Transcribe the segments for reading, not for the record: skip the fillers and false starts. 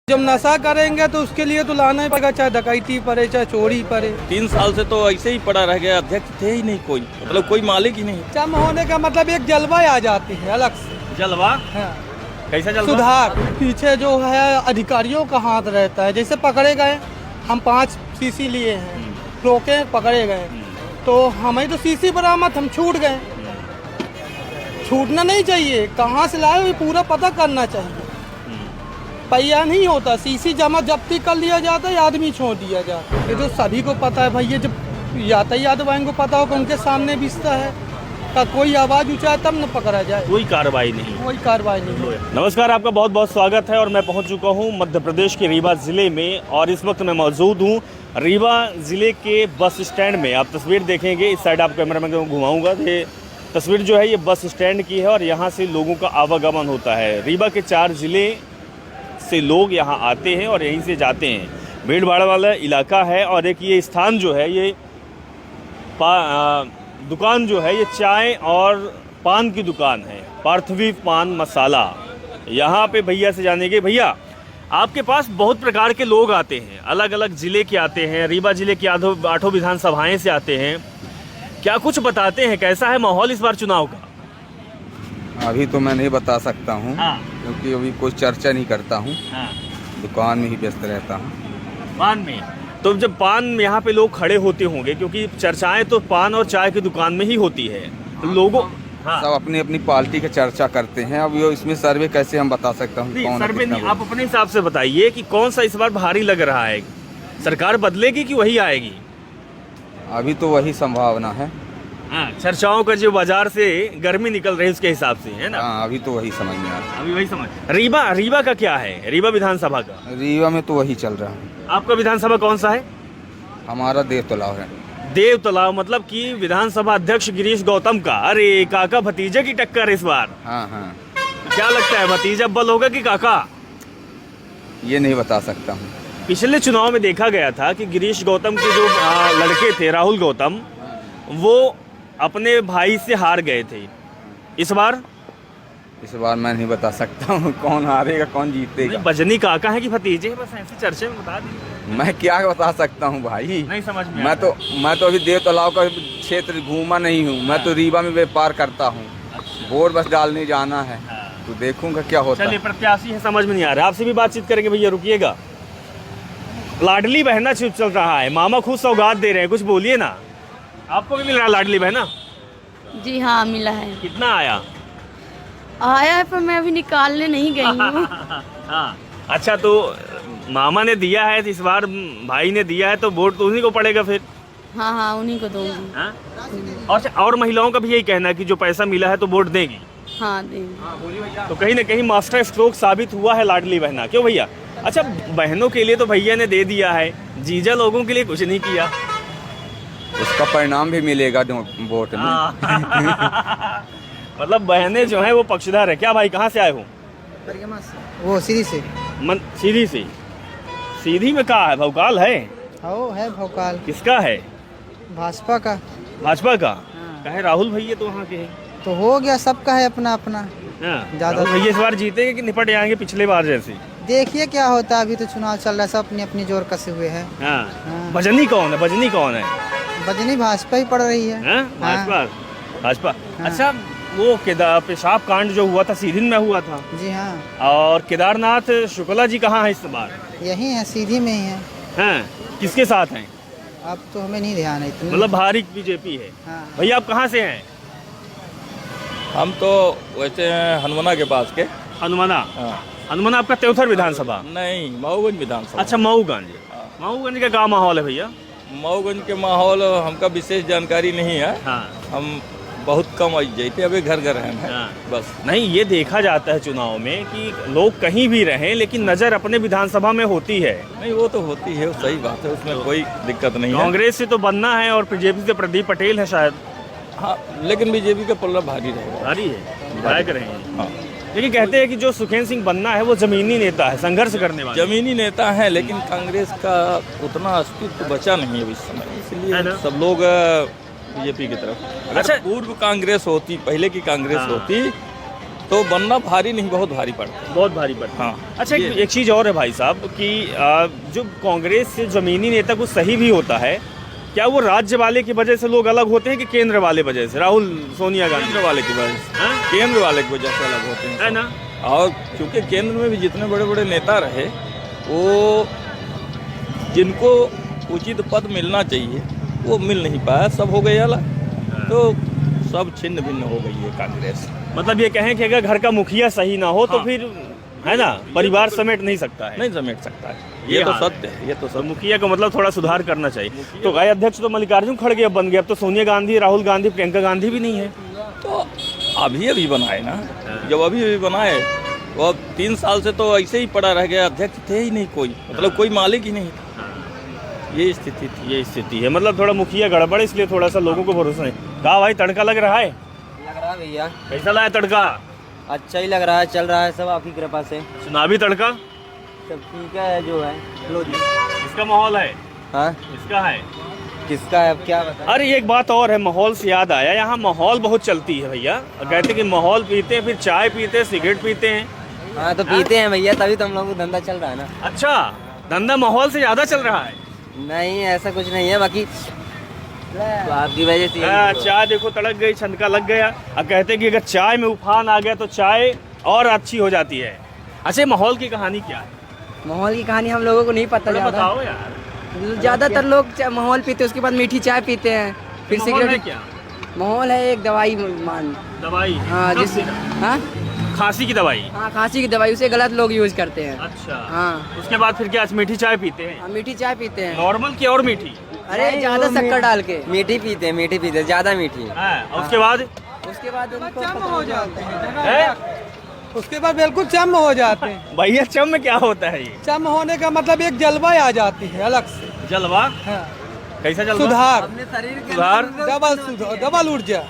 जब नशा करेंगे तो उसके लिए तो लाना ही पड़ेगा, चाहे डकैती पड़े चाहे चोरी पड़े। 3 साल से तो ऐसे ही पड़ा रह गया, अध्यक्ष थे ही नहीं कोई, मतलब कोई मालिक ही नहीं। चम होने का मतलब एक जलवा आ जाती है अलग से। जलवा? हाँ। कैसा जलवा? सुधार पीछे जो है अधिकारियों का हाथ रहता है। जैसे पकड़े गए, हम 5 सीसी लिए हैं, रोके पकड़े गए तो हमें तो सीसी बरामद, हम छूट गए। छूटना नहीं चाहिए, कहाँ से लाए पूरा पता करना चाहिए। पैया नहीं होता, सीसी जमा जब्ती कर लिया जाता है, आदमी छोड़ दिया जाता है। ये तो सभी को पता है भैया, जब यातायात वाहन को पता हो कि उनके सामने बिस्ता है का कोई आवाज़ ऊंचाए तब न पकड़ा जाए। कोई कार्रवाई नहीं, कोई कार्रवाई नहीं। नमस्कार, आपका बहुत बहुत स्वागत है और मैं पहुंच चुका हूं मध्य प्रदेश के रीवा ज़िले में और इस वक्त मैं मौजूद हूं रीवा ज़िले के बस स्टैंड में। आप तस्वीर देखेंगे, इस साइड आप कैमरा में घुमाऊंगा। ये तस्वीर जो है ये बस स्टैंड की है और यहाँ से लोगों का आवागमन होता है। रीवा के 4 ज़िले से लोग यहाँ आते हैं और यहीं से जाते हैं। भीड़ भाड़ वाला इलाका है और एक ये स्थान जो है ये दुकान जो है ये चाय और पान की दुकान है, पार्थवी पान मसाला। यहाँ पे भैया से जानेंगे, भैया आपके पास बहुत प्रकार के लोग आते हैं, अलग अलग ज़िले के आते हैं, रीवा ज़िले की 8 विधानसभाएँ से आते हैं। क्या कुछ बताते हैं, कैसा है माहौल इस बार चुनाव का? अभी तो मैं नहीं बता सकता हूँ। हाँ। क्योंकि अभी कोई चर्चा नहीं करता हूँ। हाँ। दुकान में ही व्यस्त रहता हूँ। पान में तो जब पान यहाँ पे लोग खड़े होते होंगे, क्योंकि चर्चाएं तो पान और चाय की दुकान में ही होती है, तो लोगों सब अपनी अपनी पार्टी की चर्चा करते हैं। अब ये इसमें सर्वे कैसे हम बता सकता हूँ? सर्वे नहीं, आप अपने हिसाब से बताइए कि कौन सा इस बार भारी लग रहा है, सरकार बदलेगी कि वही आएगी? अभी तो वही संभावना है। हाँ, चर्चाओं का जो बाजार से गर्मी निकल रही है उसके हिसाब से, है ना? हाँ, अभी तो वही समझ में आ रहा है। अभी वही समझ। रीवा का क्या है? रीवा विधानसभा का? रीवा में तो वही चल रहा है। आपका विधानसभा कौन सा है? हमारा देव तालाब है। देव तालाब, मतलब कि विधानसभा अध्यक्ष गिरीश गौतम का। अरे काका भतीजे की टक्कर इस बार। हाँ हाँ। क्या लगता है, भतीजा बल होगा कि काका? ये नहीं बता सकता हूँ। पिछले चुनाव में देखा गया था कि गिरीश गौतम के जो लड़के थे, राहुल गौतम, वो अपने भाई से हार गए थे। इस बार मैं नहीं बता सकता हूँ कौन हारेगा कौन जीतेगा। बजनी काका है कि भतीजे है, बस ऐसे चर्चे में बता दी। मैं क्या बता सकता हूँ भाई, नहीं समझ में। मैं तो अभी देव तालाब का क्षेत्र घूमा नहीं हूँ। मैं तो रीवा में व्यापार करता हूँ। वोट बस डालने जाना है, तो देखूंगा क्या होता है। चलिए, प्रत्याशी है, समझ में नहीं आ रहा। आपसे भी बातचीत करेंगे। भैया रुकिएगा। लाडली बहना चल रहा है, मामा खुद सौगात दे रहे हैं, कुछ बोलिए ना। आपको भी मिल रहा लाडली बहना? जी हाँ, मिला है। कितना आया? आया है पर मैं अभी निकालने नहीं गई हूँ। हाँ, अच्छा, तो मामा ने दिया है, इस बार भाई ने दिया है, तो वोट तो उन्हीं को पड़ेगा फिर। हाँ हाँ, उन्हीं को दूंगी। हाँ? और महिलाओं का भी यही कहना है कि जो पैसा मिला है तो वोट देंगी। हाँ, देंगी। तो कहीं ना कहीं मास्टर स्ट्रोक साबित हुआ है लाडली बहना, क्यों भैया? अच्छा, बहनों के लिए तो भैया ने दे दिया है, जीजा लोगों के लिए कुछ नहीं किया। उसका परिणाम भी मिलेगा वोट में। मतलब बहनें जो हैं वो पक्षधर है। क्या भाई, कहाँ से आए हो? वो सीधी से सीधी से। सीधी में कहाँ है? भौकाल है? हो है भोकाल। किसका है? भाजपा का। भाजपा का? कहे राहुल भैया तो वहाँ के हैं। तो हो गया, सबका है अपना अपना। हाँ, ज्यादा भैया इस बार जीतेंगे कि निपट जाएंगे पिछले बार जैसे? देखिए क्या होता है, अभी तो चुनाव चल रहा है, सब अपनी अपनी जोर कसे हुए हैं। हाँ। बजनी कौन है? बजनी कौन है? बजनी भाजपा ही पड़ रही है। भाजपा। अच्छा, वो पेशाब कांड जो हुआ था सीधी में हुआ था। जी हाँ। और केदारनाथ शुक्ला जी कहाँ है इस बार? यही है, सीधी में ही है। हैं? किसके साथ हैं? अब तो हमें नहीं ध्यान है इतना। मतलब भारी बीजेपी है। हाँ। भैया आप कहाँ से हैं? हम तो वैसे हनुमाना के पास के। हनुमाना? हाँ। हनुमाना आपका त्योथर विधानसभा? नहीं, मऊगंज विधानसभा। अच्छा, मऊगंज। मऊगंज का क्या माहौल है भैया? मऊगंज के माहौल हमका विशेष जानकारी नहीं है। हाँ। हम बहुत कम आई जाते, अभी घर घर हैं। हाँ। बस। नहीं, ये देखा जाता है चुनाव में कि लोग कहीं भी रहें लेकिन नज़र अपने विधानसभा में होती है। नहीं, वो तो होती है, सही बात है, उसमें कोई दिक्कत नहीं है। कांग्रेस से तो बनना है और बीजेपी से प्रदीप पटेल है शायद। हाँ, लेकिन बीजेपी का पल्ला भारी रहेगा। भारी है, विधायक रहेंगे। हाँ। लेकिन कहते हैं कि जो सुखेंद्र सिंह बनना है वो जमीनी नेता है, संघर्ष करने वाला। जमीनी नेता है, लेकिन कांग्रेस का उतना अस्तित्व बचा नहीं है इस समय, है इसलिए ना? सब लोग बीजेपी की तरफ। अगर अच्छा। पूर्व कांग्रेस होती, पहले की कांग्रेस हाँ। होती तो बनना भारी नहीं, बहुत भारी पड़ता है। बहुत भारी पड़ता है। हाँ। अच्छा, एक चीज़ और है भाई साहब कि जो कांग्रेस से ज़मीनी नेता कुछ सही भी होता है, क्या वो राज्य वाले की वजह से लोग अलग होते हैं कि केंद्र वाले वजह से? राहुल सोनिया गांधी केंद्र वाले की वजह से, हाँ? केंद्र वाले की वजह से अलग होते हैं, है ना? और क्योंकि केंद्र में भी जितने बड़े बड़े नेता रहे, वो जिनको उचित पद मिलना चाहिए वो मिल नहीं पाया, सब हो गए अलग, तो सब छिन्न भिन्न हो गई है कांग्रेस। मतलब ये कहें कि अगर घर का मुखिया सही ना हो तो हाँ। फिर, है ना, परिवार समेट नहीं सकता है। नहीं समेट सकता है, ये ये तो हाल सत्य है, ये तो तो सत्य। मुखिया को मतलब थोड़ा सुधार करना चाहिए। तो गाय अध्यक्ष तो मल्लिकार्जुन खड़गे अब बन गए, अब तो सोनिया गांधी, राहुल गांधी, प्रियंका गांधी भी नहीं है। तो अभी बनाए ना, जब अभी बनाए वो अब 3 साल से तो ऐसे ही पड़ा रह गया, अध्यक्ष थे ही नहीं कोई, मतलब कोई मालिक ही नहीं था। ये स्थिति थी। ये स्थिति है, मतलब थोड़ा मुखिया गड़बड़, इसलिए थोड़ा सा लोगों को भरोसा नहीं। कहा भाई तड़का लग रहा है? लग रहा है भैया, कैसा लगा तड़का? अच्छा ही लग रहा है, चल रहा है सब आपकी कृपा से, चुनावी तड़का सब ठीक है जो है। लो जी। इसका माहौल है, हाँ, इसका है। किसका है अब क्या बता। अरे एक बात और है, माहौल से याद आया, यहाँ माहौल बहुत चलती है भैया। कहते हैं कि माहौल पीते हैं, फिर चाय पीते हैं, सिगरेट पीते हैं। हाँ तो पीते हैं भैया, तभी तो हम लोग को धंधा चल रहा है ना। अच्छा, धंधा माहौल से ज्यादा चल रहा है। नहीं ऐसा कुछ नहीं है, बाकी तो आपकी वजह से हाँ, चाय देखो तड़क गई, छंदका लग गया। अब कहते हैं कि अगर चाय में उफान आ गया तो चाय और अच्छी हो जाती है। अच्छा, माहौल की कहानी क्या है? माहौल की कहानी हम लोगों को नहीं पता थोड़ा ज़्यादा। बताओ यार। ज़्यादातर लोग माहौल पीते हैं, उसके बाद मीठी चाय पीते हैं, फिर माहौल है सिगरेट। क्या? माहौल है एक दवाई मान, दवाई? हाँ कब जिस देना? हाँ खांसी की दवाई? हाँ खांसी की दवाई, उसे गलत लोग यूज करते हैं। अच्छा। हाँ। उसके बाद फिर क्या मीठी चाय पीते हैं? हाँ, मीठी चाय पीते हैं। नॉर्मल की और मीठी? अरे ज़्यादा शक्कर डाल के। मीठी पीते हैं, मीठी पीते हैं, ज्यादा मीठी। हाँ, और उसके बाद उसके बाद उनको चम हो जाते हैं, है? उसके बाद बिल्कुल चम हो जाते हैं। भैया चम में क्या होता है ये? चम होने का मतलब एक जलवा आ जाती है अलग से। जलवा? हाँ। कैसा जलवा? सुधार, सुधार? डबल ऊर्जा।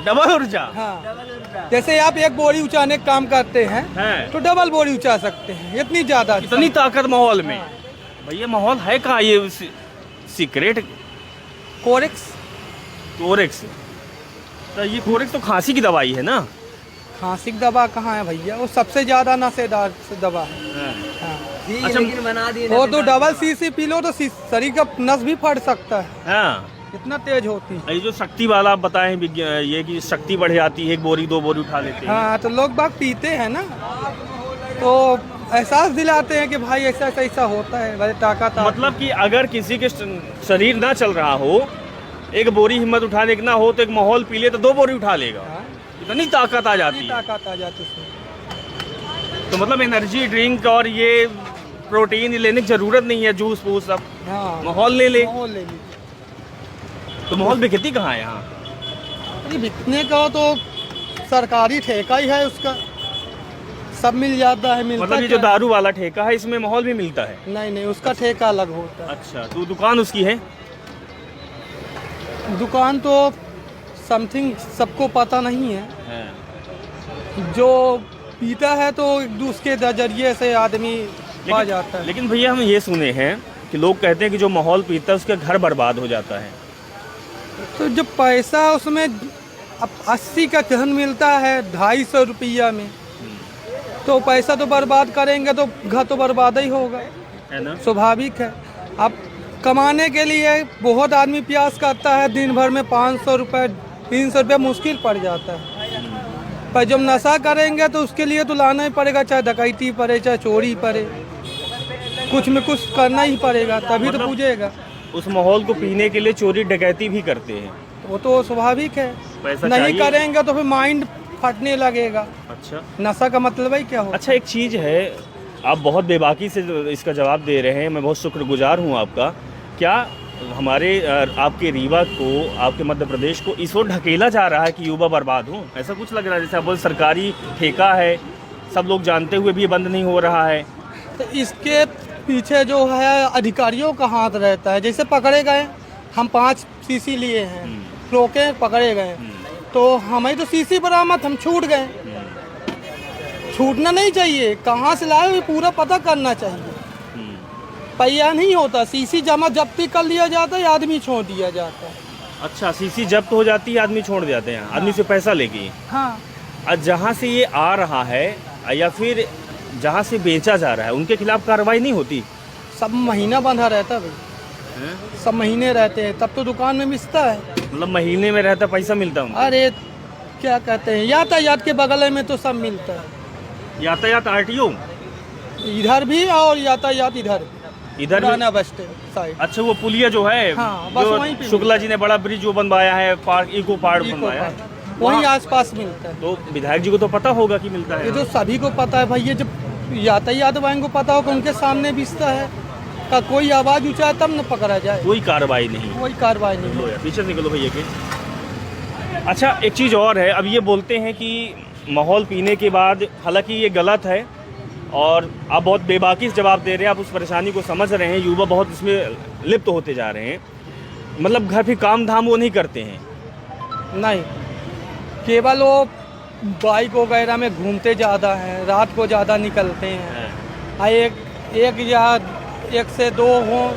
डबल ऊर्जा? हाँ, जैसे आप एक बोरी उचाने का काम करते हैं है। तो डबल बोरी उचा सकते हैं, इतनी ज्यादा। इतनी ताकत माहौल में? भैया माहौल है कहाँ ये? सिगरेट? कोरेक्स। कोरेक्स? तो ये कोरेक्स तो खांसी की दवाई है ना? खांसी की दवा कहाँ है भैया, वो सबसे ज्यादा नशेदार दवा है। हाँ। अच्छा, लेकिन बना दिए वो तो डबल सीसी पी लो तो शरीर का नस भी फट सकता है, हाँ। इतना तेज होती है। ये जो शक्ति वाला आप बताएं ये कि शक्ति बढ़ जाती है, 1 बोरी 2 बोरी उठा लेते हैं। हाँ, तो लोग बाग पीते हैं ना, तो एहसास दिलाते हैं कि भाई ऐसा ऐसा होता है, भाई ताकत आती है। मतलब कि अगर किसी के शरीर ना चल रहा हो, 1 बोरी हिम्मत उठाने की ना हो, तो एक माहौल पी ले तो 2 बोरी उठा लेगा। हाँ। इतनी ताकत आ जाती इतनी है। ताकत आ जाती है। तो मतलब एनर्जी ड्रिंक और ये प्रोटीन लेने की जरूरत नहीं है, जूस फूस सब हाँ, माहौल ले ले। माहौल ले लीजिए। तो माहौल बिकती कहाँ है यहाँ? अरे बिकने का तो सरकारी ठेका ही है उसका, सब मिल जाता है। मिलता मतलब ये जो क्या? दारू वाला ठेका है इसमें माहौल भी मिलता है? नहीं नहीं, उसका ठेका अलग होता है। अच्छा, तो दुकान उसकी है? दुकान तो समथिंग सबको पता नहीं है, हाँ। जो पीता है तो उसके जरिए से आदमी पा जाता है। लेकिन भैया हम ये सुने हैं कि लोग कहते हैं कि जो माहौल पीता है उसका घर बर्बाद हो जाता है। तो जो पैसा उसमें अब 80 का चहन मिलता है 250 रुपया में, तो पैसा तो बर्बाद करेंगे तो घर तो बर्बाद ही होगा, है ना? स्वाभाविक है। अब कमाने के लिए बहुत आदमी प्रयास करता है, दिन भर में 500 रुपये 300 रुपये मुश्किल पड़ जाता है। पर जब नशा करेंगे तो उसके लिए तो लाना ही पड़ेगा, चाहे डकैती पड़े चाहे चोरी पड़े, कुछ में कुछ करना ही पड़ेगा, तभी तो पूजेगा। उस माहौल को पीने के लिए चोरी डकैती भी करते हैं। वो तो स्वाभाविक है, पैसा नहीं चाहिए। करेंगे तो फिर माइंड फटने लगेगा। अच्छा। नशा का मतलब ही क्या हो। अच्छा, एक चीज़ है, आप बहुत बेबाकी से इसका जवाब दे रहे हैं, मैं बहुत शुक्रगुजार हूँ आपका। क्या हमारे आपके रीवा को, आपके मध्य प्रदेश को इस ओर ढकेला जा रहा है कि युवा बर्बाद हो? ऐसा कुछ लग रहा है जैसे आप बोल सरकारी ठेका है, सब लोग जानते हुए भी ये बंद नहीं हो रहा है। तो इसके पीछे जो है अधिकारियों का हाथ रहता है। जैसे पकड़े गए, हम 5 सीसी लिए हैं, रोके पकड़े गए, तो हमें तो सीसी बरामद, हम छूट गए। छूटना नहीं चाहिए, कहाँ से लाए ये पूरा पता करना चाहिए। पैया नहीं होता, सीसी जमा जब्ती कर लिया जाता है, आदमी छोड़ दिया जाता है। अच्छा, सीसी जब्त हो जाती है, आदमी छोड़ जाते हैं, आदमी से पैसा लेके। हाँ, जहाँ से ये आ रहा है या फिर जहाँ से बेचा जा रहा है उनके खिलाफ कार्रवाई नहीं होती? सब महीना बंधा रहता है भाई, सब महीने रहते हैं तब तो दुकान में मिलता है। मतलब महीने में रहता पैसा मिलता है उनको? अरे क्या कहते हैं, यातायात के बगल में तो सब मिलता है, यातायात आरटीओ इधर भी और यातायात इधर इधर भी? पुराना बस स्टैंड साइड। अच्छा, वो पुलिया जो है, हाँ, बस वहीं पे जो शुक्ला जी ने बड़ा ब्रिज जो बनवाया है, पार्क इको पार्क बनवाया है, वहीं आसपास मिलता है। तो विधायक जी को तो पता होगा कि मिलता है ये तो यहाँ। सभी को पता है भाई, ये जब यातायात वाले को पता हो कि उनके सामने बिकता है का कोई आवाज़ ऊंचा तब न पकड़ा जाए, कोई कार्रवाई नहीं। कोई कार्रवाई नहीं। लो यार, पीछे निकलो भैया के। अच्छा, एक चीज़ और है, अब ये बोलते हैं कि माहौल पीने के बाद, हालांकि ये गलत है और आप बहुत बेबाकी से जवाब दे रहे हैं, आप उस परेशानी को समझ रहे हैं, युवा बहुत इसमें लिप्त होते जा रहे हैं, मतलब घर पे काम धाम वो नहीं करते हैं? नहीं, केवल वो बाइक वगैरह में घूमते ज़्यादा हैं, रात को ज़्यादा निकलते हैं, एक या एक से दो हों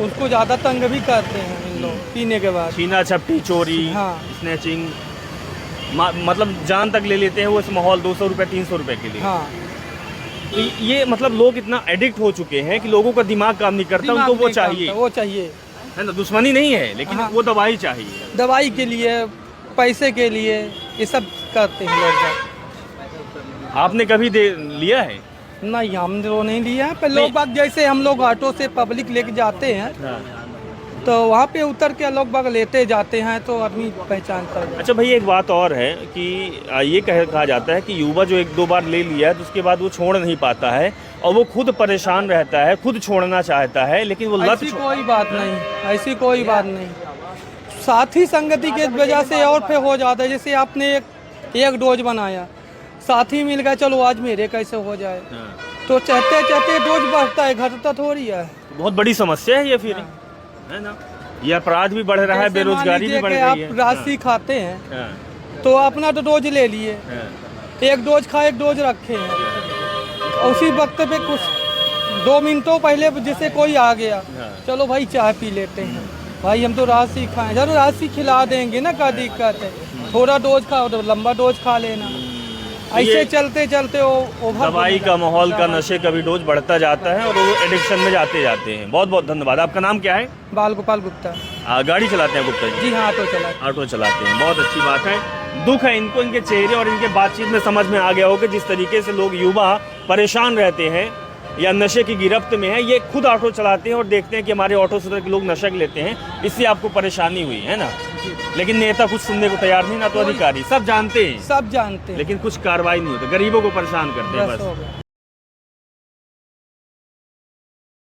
उसको ज़्यादा तंग भी करते हैं इन लोग पीने के बाद। छीना झपटी, चोरी, हाँ। स्नैचिंग, मतलब जान तक ले लेते हैं वो इस माहौल 200 रुपये 300 रुपये के लिए। हाँ, तो ये मतलब लोग इतना एडिक्ट हो चुके हैं कि लोगों का दिमाग काम नहीं करता, दिमाग उनको वो नहीं काम चाहिए, करता, वो चाहिए, है ना? दुश्मनी नहीं है, लेकिन हाँ। वो दवाई चाहिए। दवाई के लिए, पैसे के लिए, ये सब करते हैं लोग। आपने कभी लिया है? नहीं, हम लोग नहीं लिया है, पर लोग बाग जैसे हम लोग ऑटो से पब्लिक लेके जाते हैं तो वहाँ पे उतर के लोग बाग लेते जाते हैं तो आदमी पहचानता है। अच्छा भैया, एक बात और है कि ये कहा जाता है कि युवा जो 1-2 बार ले लिया है तो उसके बाद वो छोड़ नहीं पाता है और वो खुद परेशान रहता है, खुद छोड़ना चाहता है, लेकिन वो लत ऐसी कोई बात नहीं, ऐसी कोई बात नहीं। साथी संगति के वजह से और फिर हो जाता है, जैसे आपने एक डोज बनाया, साथी मिल गया, चलो आज मेरे कैसे हो जाए, तो चाहते चाहते डोज बढ़ता है, घटता थोड़ी है। बहुत बड़ी समस्या है ये फिर, है ना? ये अपराध भी बढ़ रहा है, जैसे मान बेरोजगारी भी लीजिए बढ़ कि रही है। आप राशि खाते हैं हाँ, तो अपना तो डोज ले लिए, हाँ, एक डोज खा एक डोज रखे हैं, और उसी वक्त पे कुछ 2 मिनटों पहले जैसे कोई आ गया, हाँ। चलो भाई चाय पी लेते हैं, भाई हम तो राशि खाएं, जरूर राशि खिला देंगे ना, क्या दिक्कत है, थोड़ा डोज खाओ तो लंबा डोज खा लेना, ऐसे चलते चलते वो दवाई का, माहौल का, नशे का भी डोज बढ़ता जाता है और वो एडिक्शन में जाते हैं। बहुत बहुत धन्यवाद। आपका नाम क्या है? बाल गोपाल गुप्ता। गाड़ी चलाते हैं गुप्ता जी? जी हाँ, ऑटो चला। ऑटो चलाते हैं, बहुत अच्छी बात है। दुख है इनको, इनके चेहरे और इनके बातचीत में समझ में आ गया हो कि जिस तरीके से लोग युवा परेशान रहते हैं या नशे की गिरफ्त में है, ये खुद ऑटो चलाते हैं और देखते हैं कि हमारे ऑटो से के लोग नशा लेते हैं, इससे आपको परेशानी हुई है ना, लेकिन नेता कुछ सुनने को तैयार नहीं, ना तो अधिकारी, सब जानते हैं, सब जानते हैं, लेकिन कुछ कार्रवाई नहीं होती, गरीबों को परेशान करते हैं बस बस। हो गया।